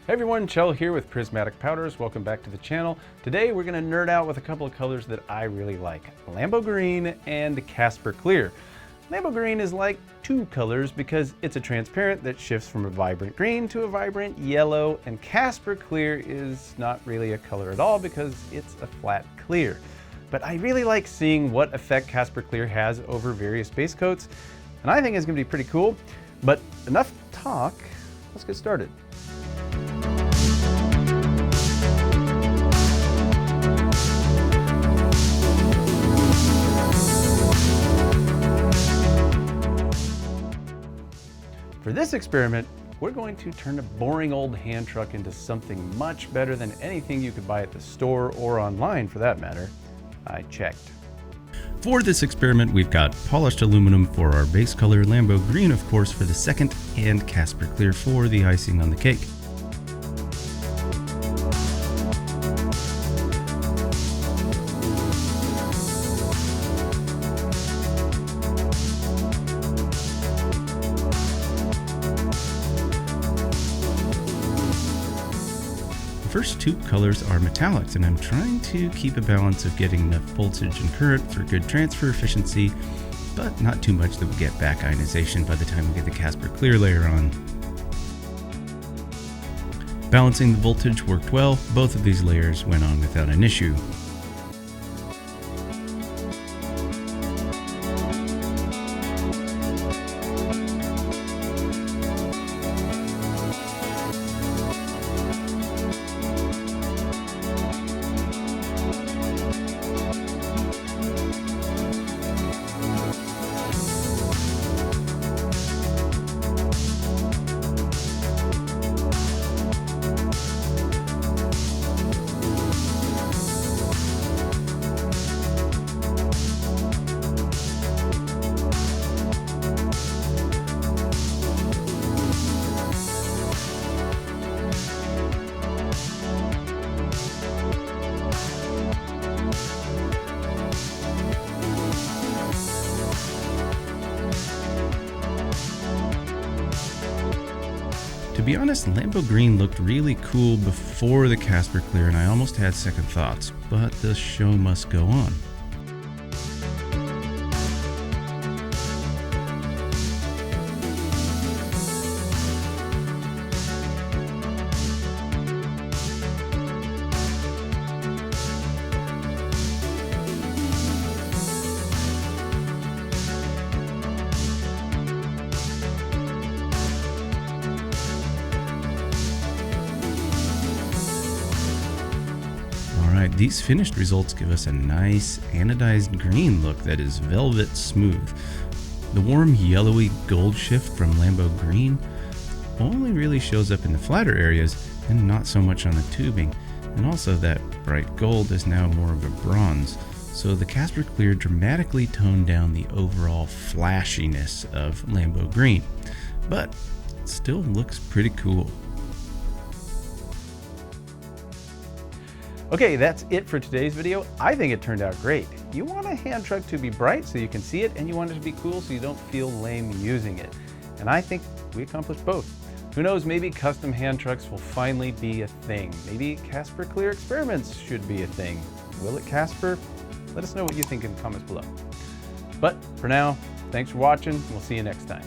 Hey everyone, Chell here with Prismatic Powders. Welcome back to the channel. Today we're going to nerd out with a couple of colors that I really like. Lambo Green and Casper Clear. Lambo Green is like two colors because it's a transparent that shifts from a vibrant green to a vibrant yellow, and Casper Clear is not really a color at all because it's a flat clear. But I really like seeing what effect Casper Clear has over various base coats, and I think it's going to be pretty cool. But enough talk, let's get started. For this experiment, we're going to turn a boring old hand truck into something much better than anything you could buy at the store or online for that matter. I checked. For this experiment, we've got polished aluminum for our base color, Lambo Green of course for the second, and Casper Clear for the icing on the cake. The first two colors are metallics, and I'm trying to keep a balance of getting enough voltage and current for good transfer efficiency, but not too much that will get back ionization by the time we get the Casper Clear layer on. Balancing the voltage worked well. Both of these layers went on without an issue. To be honest, Lambo Green looked really cool before the Casper Clear, and I almost had second thoughts, but the show must go on. These finished results give us a nice anodized green look that is velvet smooth. The warm yellowy gold shift from Lambo Green only really shows up in the flatter areas and not so much on the tubing, and also that bright gold is now more of a bronze, so the Casper Clear dramatically toned down the overall flashiness of Lambo Green, but it still looks pretty cool. Okay, that's it for today's video. I think it turned out great. You want a hand truck to be bright so you can see it, and you want it to be cool so you don't feel lame using it. And I think we accomplished both. Who knows, maybe custom hand trucks will finally be a thing. Maybe Casper Clear experiments should be a thing. Will it, Casper? Let us know what you think in the comments below. But for now, thanks for watching. We'll see you next time.